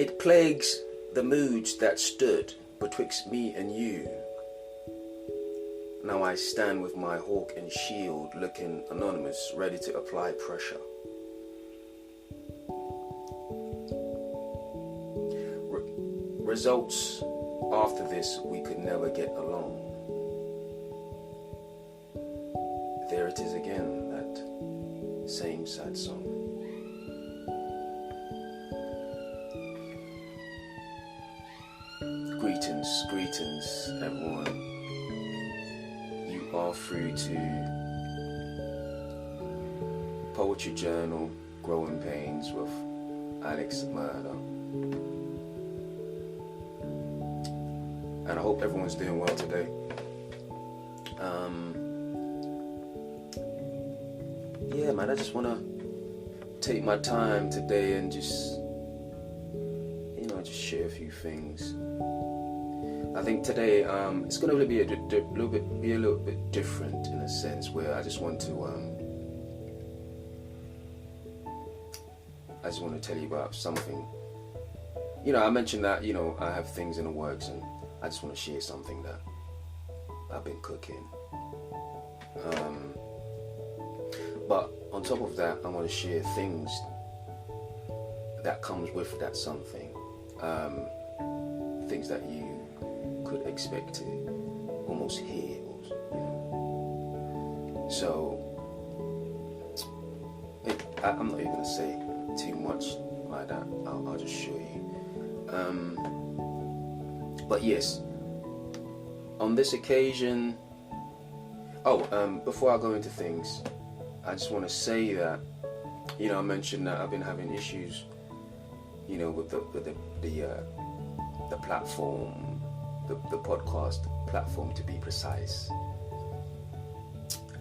It plagues the moods that stood betwixt me and you. Now I stand with my hawk and shield, looking anonymous, ready to apply pressure. Results after this, we could never get along. There it is again, that same sad song. Greetings everyone. You are through to Poetry Journal, Growing Pains with Alex Murder. And I hope everyone's doing well today. Yeah, man, I just want to take my time today and just share a few things. I think today it's going to be a little bit different in a sense, where I just want to tell you about something. I mentioned that I have things in the works, and I just want to share something that I've been cooking. But on top of that, I want to share things that comes with that something. Things that you could expect to almost hear. So I'm not even going to say too much like that. I'll just show you. But yes, on this occasion, before I go into things, I just want to say that, I mentioned that I've been having issues, with the platform, the podcast platform, to be precise.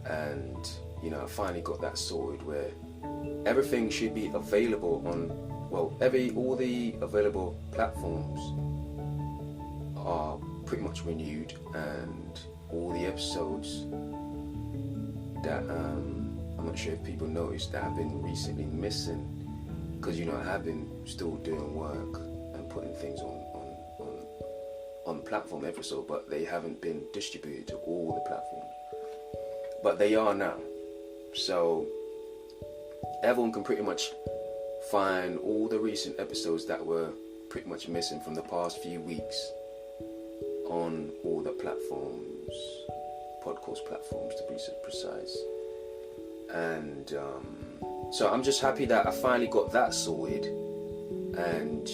And, I finally got that sorted, where everything should be available on, all the available platforms are pretty much renewed, and all the episodes that I'm not sure if people noticed that have been recently missing, because I have been still doing work and putting things on platform episode, but they haven't been distributed to all the platforms. But they are now, so everyone can pretty much find all the recent episodes that were pretty much missing from the past few weeks on all the platforms, podcast platforms to be precise. And so I'm just happy that I finally got that sorted, and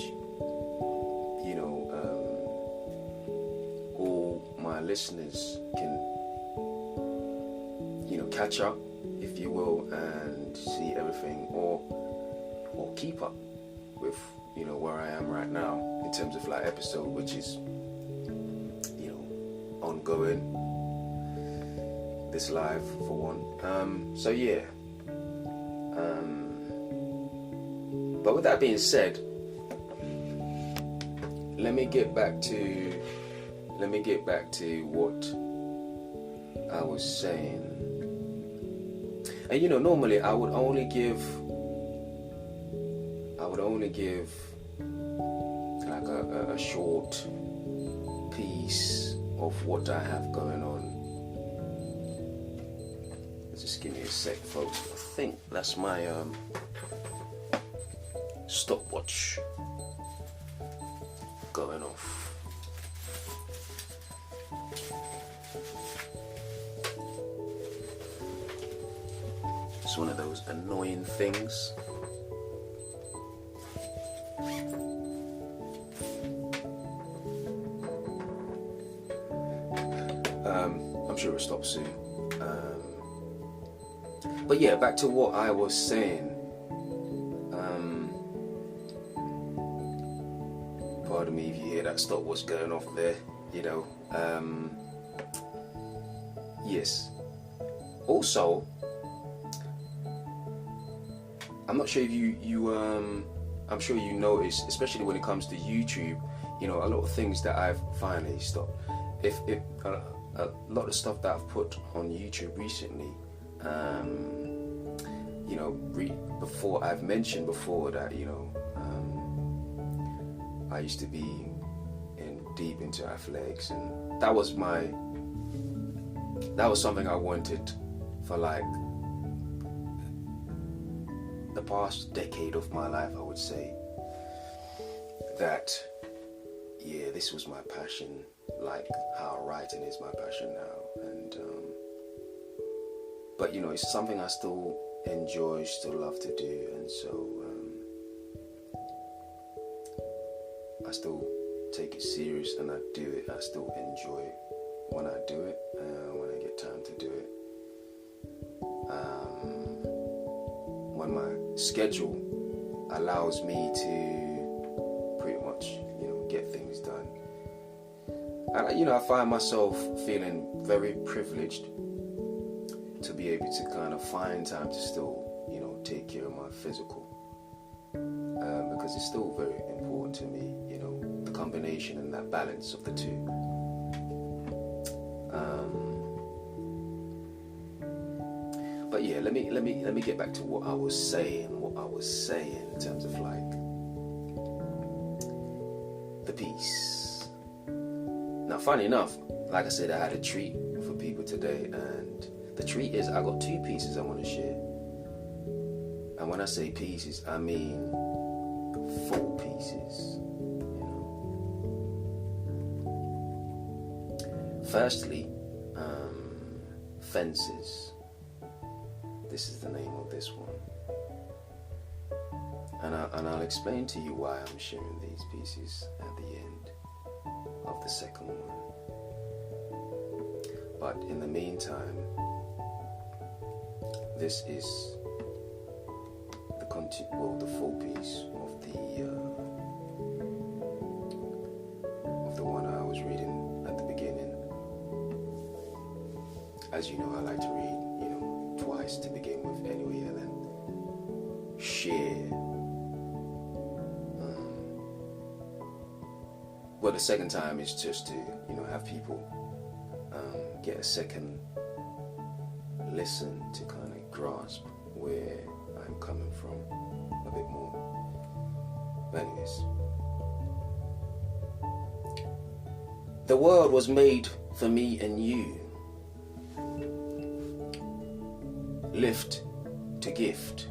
all my listeners can catch up, if you will, and see everything, or keep up with where I am right now in terms of episode, which is ongoing, this live for one. So yeah, but with that being said, let me get back to what I was saying. And normally I would only give like a short piece of what I have going on. Just give me a sec, folks. I think that's my stopwatch going off. It's one of those annoying things. I'm sure it'll stop soon. But yeah, back to what I was saying. Pardon me if you hear that stopwatch going off there. Yes. Also, I'm not sure if I'm sure you notice, especially when it comes to YouTube, a lot of things that I've finally stopped. If a lot of stuff that I've put on YouTube recently, before I've mentioned before that, I used to be deep into athletics, and that was something I wanted for like the past decade of my life, I would say. That, yeah, this was my passion, like how writing is my passion now. And but you know, it's something I still enjoy, still love to do, and so I still take it serious, and I do it. I still enjoy it when I do it, when I get time to do it. When my schedule allows me to pretty much, you know, get things done. And you know, I find myself feeling very privileged to be able to kind of find time to still, you know, take care of my physical, because it's still very important to me, you know, the combination and that balance of the two. But yeah, let me get back to what I was saying in terms of like the piece. Now, funny enough, like I said, I had a treat for people today, and the treat is I got 2 pieces I want to share. And when I say pieces, I mean full pieces, you know. Firstly, Fences. This is the name of this one. And I'll explain to you why I'm sharing these pieces at the end of the second one. But in the meantime, this is the full piece of the one I was reading at the beginning. As you know, I like to read, you know, twice to begin with anyway, and then share. Well, the second time is just to, you know, have people get a second listen to kind of grasp where I'm coming from a bit more. But anyways, the world was made for me and you. Lift to gift.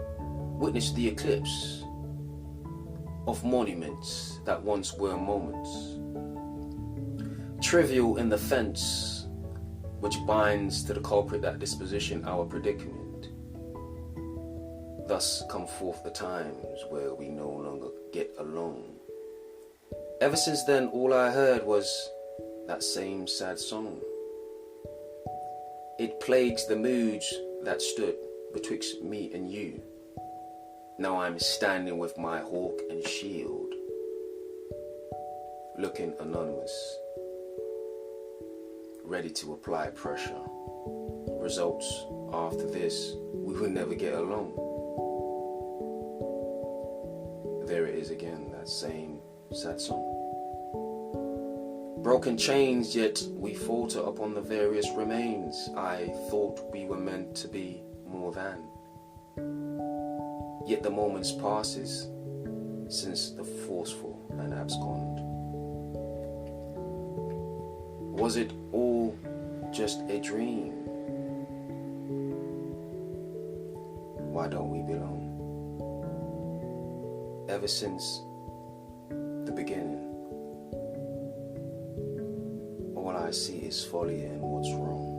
Witness the eclipse of monuments that once were moments. Trivial in the fence which binds to the culprit that disposition our predicament. Thus come forth the times where we no longer get along. Ever since then, all I heard was that same sad song. It plagues the moods that stood betwixt me and you. Now I'm standing with my hawk and shield, looking anonymous, ready to apply pressure. Results after this, we will never get along. There it is again, that same sad song. Broken chains, yet we falter upon the various remains. I thought we were meant to be more than. Yet the moments passes since the forceful and abscond. Was it all just a dream? Why don't we belong? Ever since the beginning, all I see is folly and what's wrong.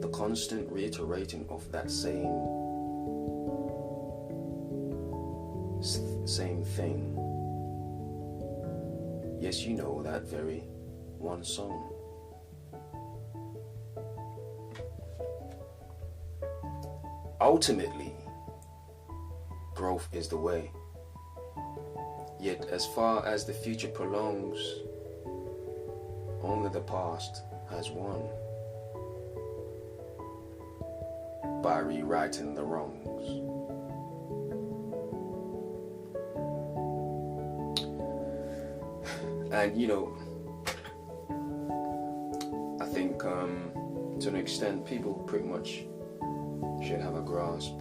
The constant reiterating of that same thing. Yes, you know, that very one song. Ultimately, growth is the way. Yet as far as the future prolongs, only the past has won by rewriting the wrongs. And you know, I think to an extent people pretty much should have a grasp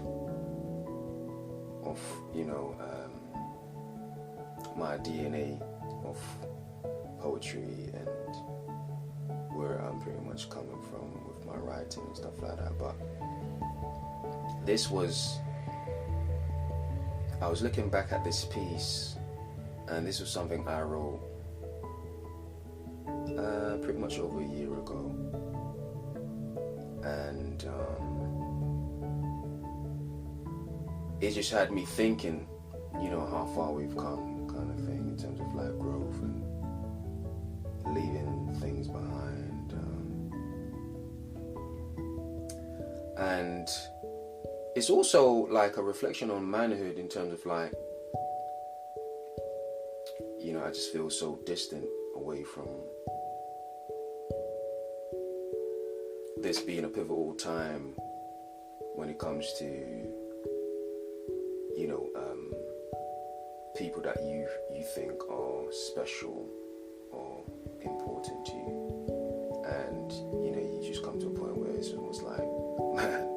of, you know, my DNA of poetry and where I'm pretty much coming from with my writing and stuff like that. But this was, I was looking back at this piece, and this was something I wrote pretty much over a year ago, and it just had me thinking, you know, how far we've come, kind of thing, in terms of like growth and leaving things behind, and it's also like a reflection on manhood in terms of like, you know, I just feel so distant away from this being a pivotal time when it comes to, you know, people that you think are special or important to you, and you know, you just come to a point where it's almost like, man,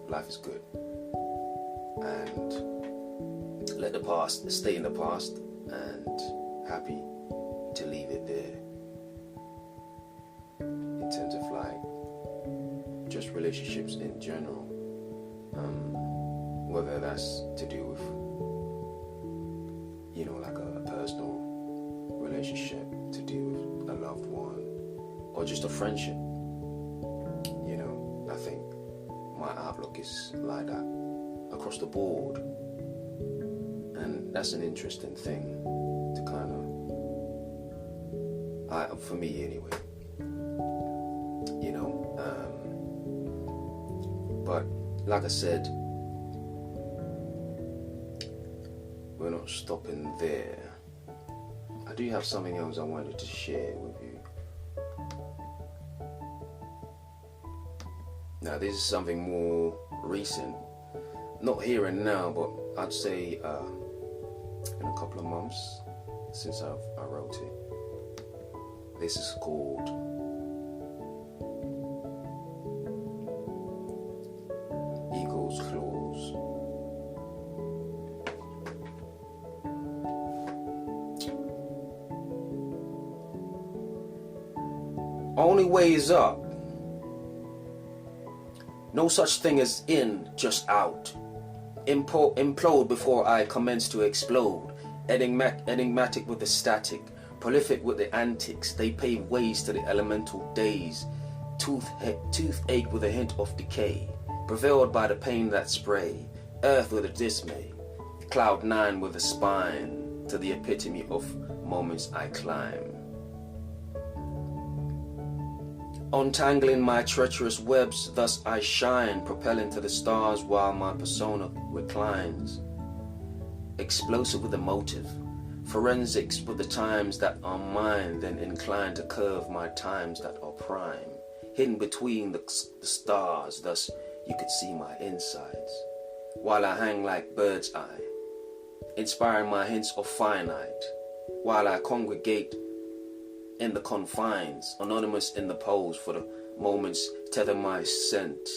life is good, and let the past stay in the past, and happy to leave it there. In terms of like just relationships in general, whether that's to do with, you know, like a personal relationship, to do with a loved one, or just a friendship. You know, I think my outlook is like that across the board, and that's an interesting thing to kind of, for me anyway, you know. But like I said, we're not stopping there. I do have something else I wanted to share with you. Now, this is something more recent, not here and now, but I'd say in a couple of months since I wrote it. This is called Eagle's Claws. Only way is up. No such thing as in, just out. Implode before I commence to explode. Enigmatic with the static, prolific with the antics. They pave ways to the elemental days. Toothache with a hint of decay. Prevailed by the pain that spray. Earth with a dismay. Cloud 9 with a spine. To the epitome of moments I climb. Untangling my treacherous webs, thus I shine, propelling to the stars while my persona reclines. Explosive with a motive, forensics with the times that are mine, then inclined to curve my times that are prime. Hidden between the stars, thus you could see my insides, while I hang like bird's eye, inspiring my hints of finite, while I congregate in the confines, anonymous in the pose, for the moments tether my scent.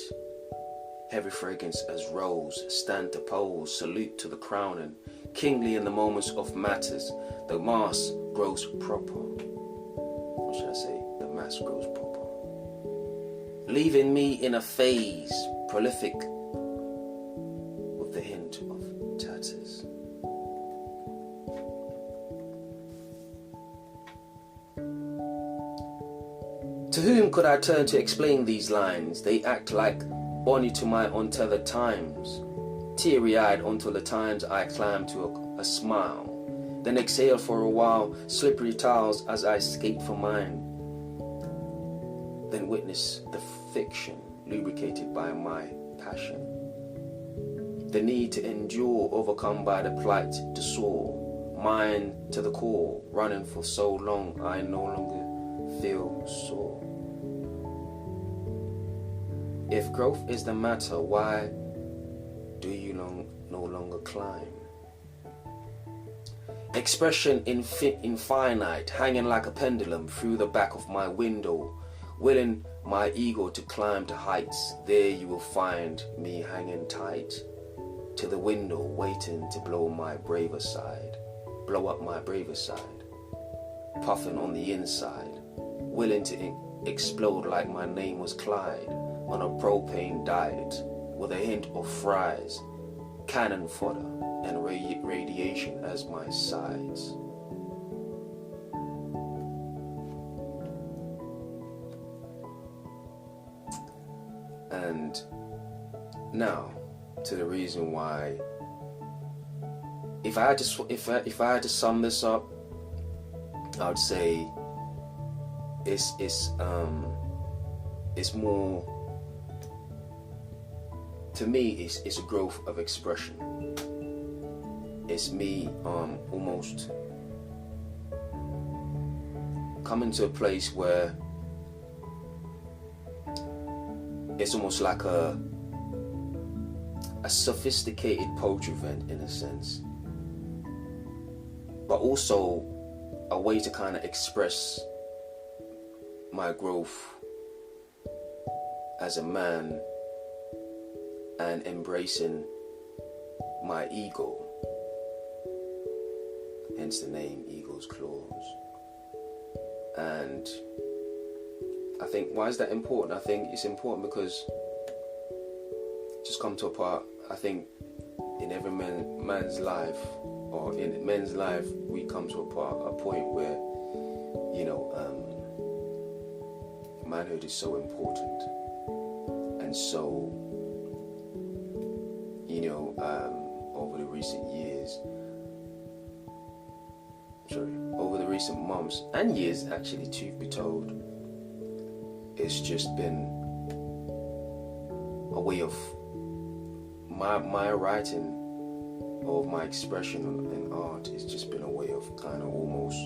Heavy fragrance as rose, stand to pose, salute to the crowning, kingly in the moments of matters, the mask grows proper. What should I say? The mask grows proper. Leaving me in a phase, prolific with the hint of tatters. To whom could I turn to explain these lines? They act like Bonnie to my untethered times, teary-eyed until the times I climb to a smile, then exhale for a while, slippery towels as I skate for mine, then witness the fiction lubricated by my passion, the need to endure overcome by the plight to soar, mine to the core, running for so long I no longer feel sore. If growth is the matter, why do you no longer climb? Expression infinite, hanging like a pendulum through the back of my window, willing my ego to climb to heights. There you will find me hanging tight to the window, waiting to blow up my braver side, puffing on the inside, willing to explode like my name was Clyde, on a propane diet with a hint of fries, cannon fodder, and radiation as my sides. And now to the reason why, if I had to sum this up, I would say it's more, to me, it's a growth of expression. It's me almost coming to a place where it's almost like a sophisticated Po3tryvent in a sense, but also a way to kind of express my growth as a man and embracing my ego, hence the name Eagle's Claws. And I think, why is that important? I think it's important because just come to a part, I think in every man's life, or in men's life, we come to a point where, you know, manhood is so important. And so, you know, over the recent months and years, actually, truth be told, it's just been a way of my writing, or my expression in art, has just been a way of kind of almost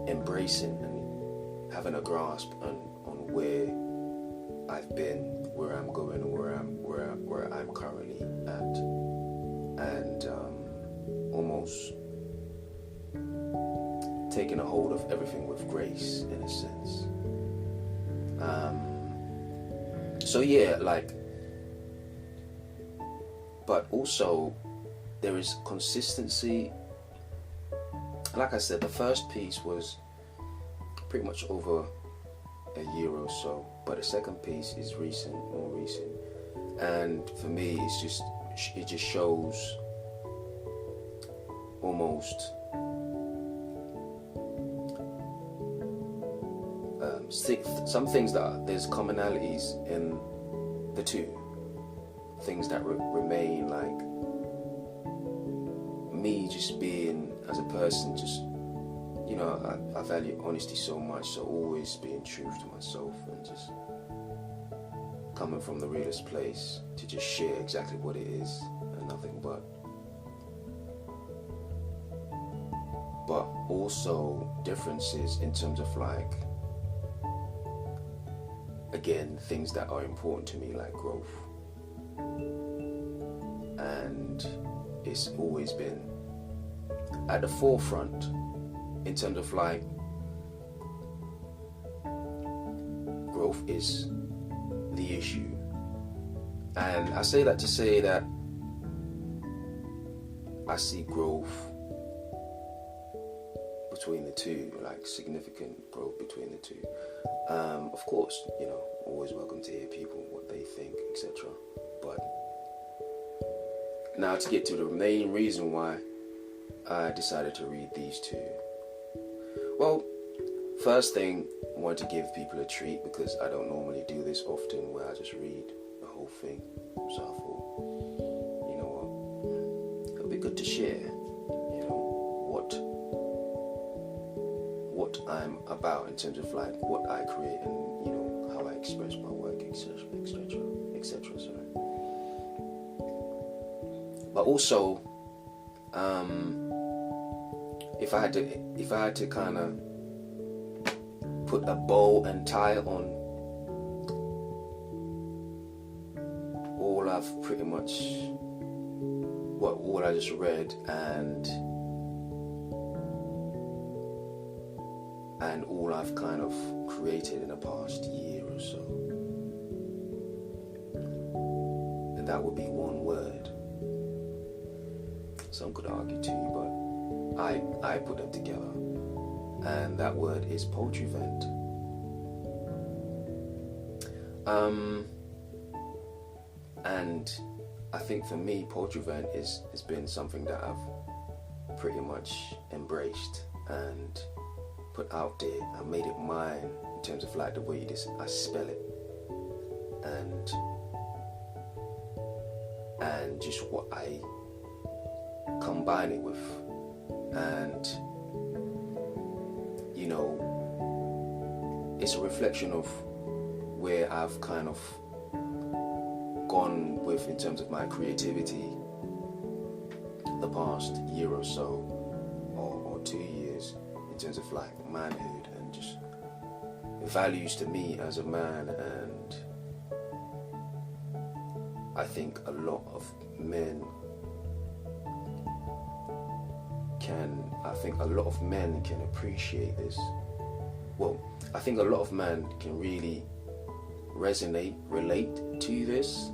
embracing and having a grasp on where I've been, where I'm going, where I'm currently at, and almost taking a hold of everything with grace, in a sense. So yeah, like, but also there is consistency. Like I said, the first piece was pretty much over a year or so, but the second piece is more recent, and for me it just shows almost some things that there's commonalities in the two, things that remain, like me just being, as a person, just, you know, I value honesty so much, so always being true to myself and just coming from the realest place to just share exactly what it is and nothing but also differences in terms of, like, again, things that are important to me, like growth. And it's always been at the forefront in terms of, like, growth is the issue. And I say that to say that I see growth between the two, like significant growth between the two. Of course, you know, always welcome to hear people, what they think, etc. But now to get to the main reason why I decided to read these two. Well, first thing, I wanted to give people a treat, because I don't normally do this often where I just read the whole thing. So I thought, you know what, it'll be good to share, you know, what I'm about in terms of, like, what I create and, you know, how I express my work, etc. Sorry. But also, if I had to kind of put a bow and tie on all I've pretty much, all I just read and all I've kind of created in the past year or so, and that would be one word: some could argue too, but I put them together, and that word is Po3tryvent. And I think for me, Po3tryvent has been something that I've pretty much embraced and put out there. I made it mine in terms of like the way I spell it, and just what I combine it with, and you know, it's a reflection of where I've kind of gone with in terms of my creativity the past year or so, or 2 years, in terms of like manhood and just values to me as a man. And I think a lot of men can appreciate this. Well, I think a lot of men can really relate to this,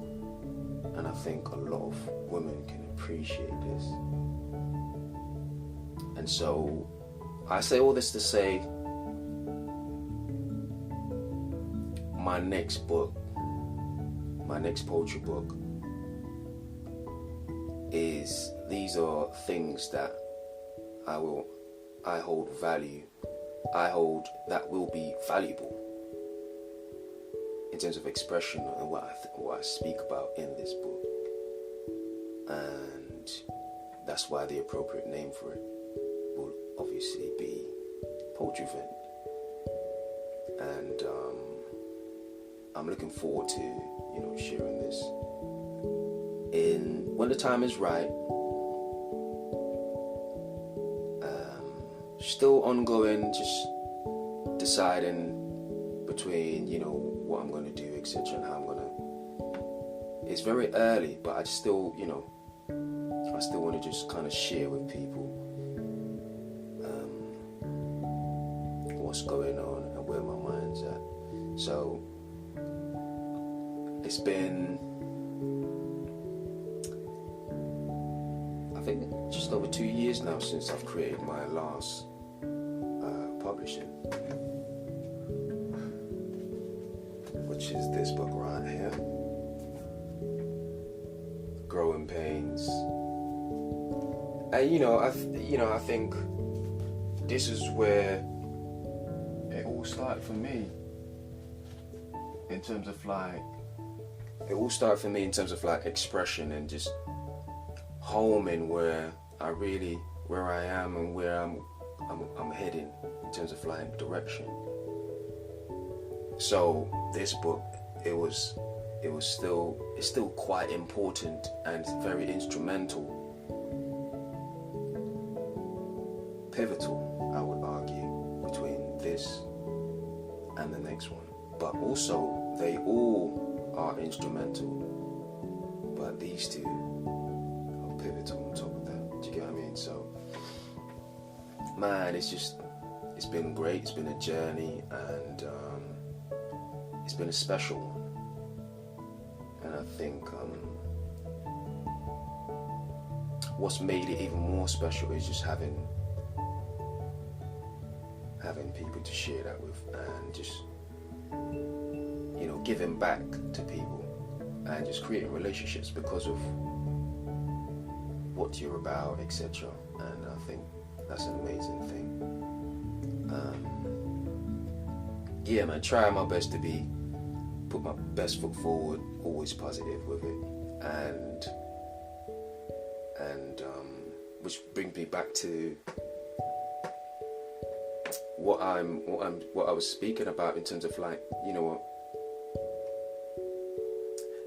and I think a lot of women can appreciate this. And so I say all this to say, my next book, my next poetry book, these are things that I hold value. I hold that will be valuable in terms of expression and what I speak about in this book. And that's why the appropriate name for it will obviously be Po3tryvent. And I'm looking forward to, you know, sharing this when the time is right. Still ongoing, just deciding between, you know, what I'm going to do, etc., and how I'm going to. It's very early, but I still, you know, I still want to just kind of share with people what's going on and where my mind's at. So it's been, I think, just over 2 years now since I've created my last publishing, which is this book right here, Growing Pains. And I think this is where it all started for me in terms of like expression and just homing where I am and where I'm heading in terms of like direction. So this book, it's still quite important and very instrumental, pivotal, I would argue, between this and the next one. But also, they all are instrumental, but these two are pivotal on top of that. Do you get what I mean? So, man, it's been great. It's been a journey, and it's been a special one. And I think what's made it even more special is just having people to share that with, and just, you know, giving back to people and just creating relationships because of what you're about, etc. And I think that's an amazing thing. Yeah, man, trying my best to put my best foot forward, always positive with it, and which brings me back to what I was speaking about in terms of like, you know,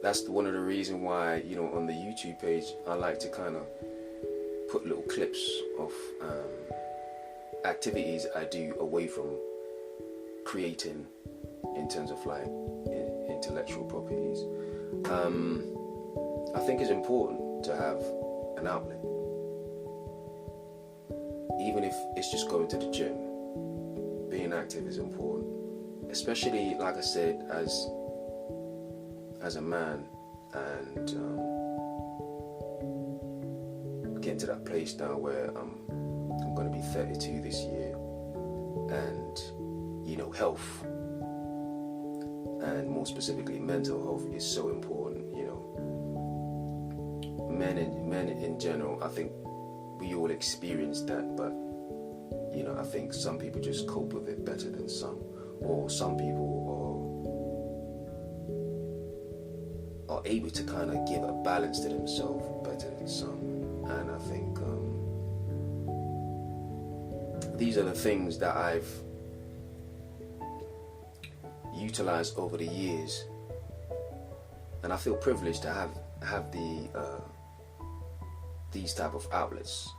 that's one of the reasons why, you know, on the YouTube page I like to kind of put little clips of activities I do away from creating in terms of like intellectual properties. I think it's important to have an outlet, even if it's just going to the gym. Being active is important, especially, like I said, as a man, and getting to that place now where I'm going to be 32 this year, and health, and more specifically mental health, is so important. Men in general, I think we all experience that, but I think some people just cope with it better than some, or some people are able to kind of give a balance to themselves better than some. And I think these are the things that I've utilized over the years, and I feel privileged to have these type of outlets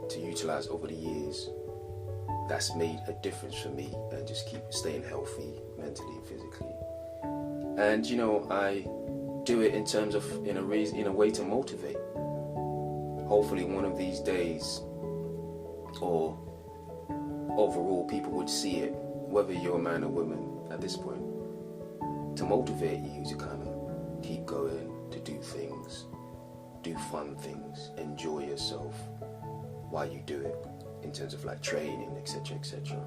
to utilize over the years. That's made a difference for me, and just keep staying healthy mentally, physically. And I do it in terms of in a way to motivate. Hopefully one of these days, or overall, people would see it, whether you're a man or woman at this point, to motivate you to kind of keep going, to do things, do fun things, enjoy yourself while you do it, in terms of like training, etc., etc.,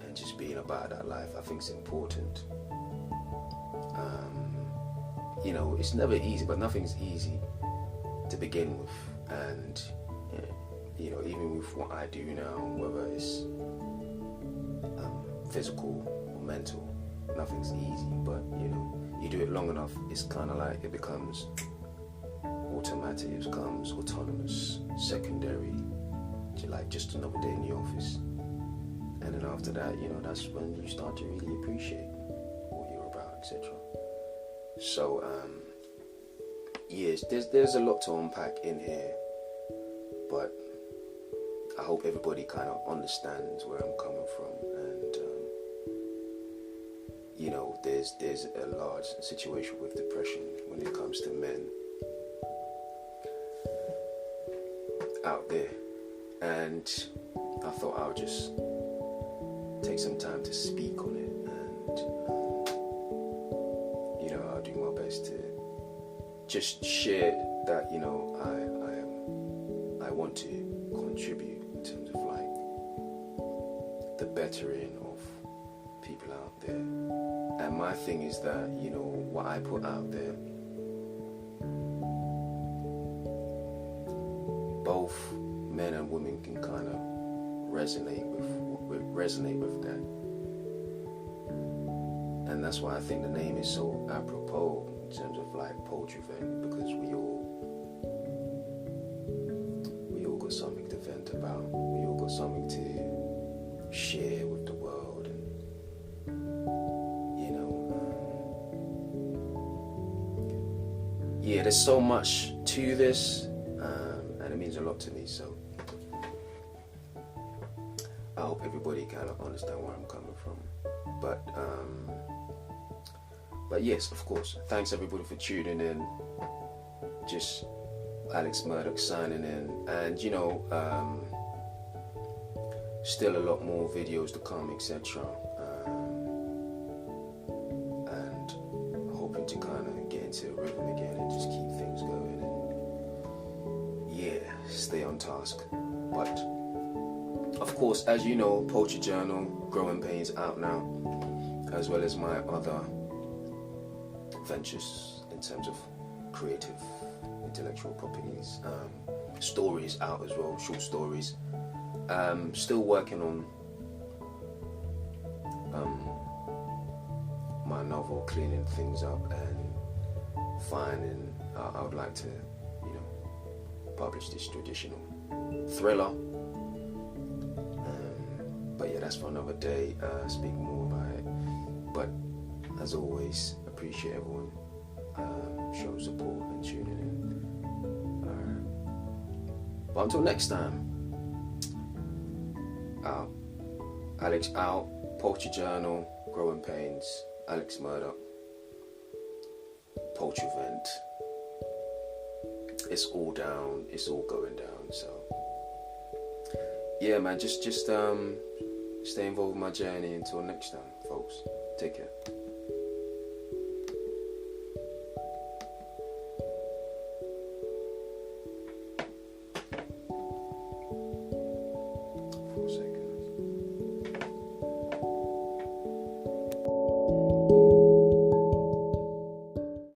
and just being about that life. I think it's important. It's never easy, but nothing's easy to begin with, and even with what I do now, whether it's physical or mental, nothing's easy. But you do it long enough, it's kind of like it becomes automatic, it becomes autonomous, secondary, like just another day in the office. And then after that, that's when you start to really appreciate what you're about, etc. So yes, there's a lot to unpack in here, but I hope everybody kind of understands where I'm coming from. And there's a large situation with depression when it comes to men out there, and I thought I would just take some time to speak on it, and I'll do my best to just share that I want to contribute in terms of like the bettering of people out there. And my thing is that what I put out there, both men and women can kind of resonate with that. And that's why I think the name is so apropos in terms of like Po3tryvent, because we all got something to vent about. We all got something to share with the world, and there's so much to this, and it means a lot to me. So I hope everybody kind of understand where I'm coming from. But yes, of course, thanks everybody for tuning in. Just Alex Murdoch signing in, and still a lot more videos to come, etc. And hoping to kind of get into a rhythm again and just keep things going, and stay on task. But of course, as you know, Poetry Journal, Growing Pains out now, as well as my other ventures in terms of creative intellectual properties, stories out as well, short stories. Still working on my novel, cleaning things up and finding. I would like to, publish this traditional thriller. But that's for another day. Speak more about it. But as always, appreciate everyone show support and tuning in. But until next time, Alex out. Poetry Journal, Growing Pains, Alex Murdoch, Po3tryvent. It's all down. It's all going down. So man, just stay involved with my journey. Until next time, folks. Take care.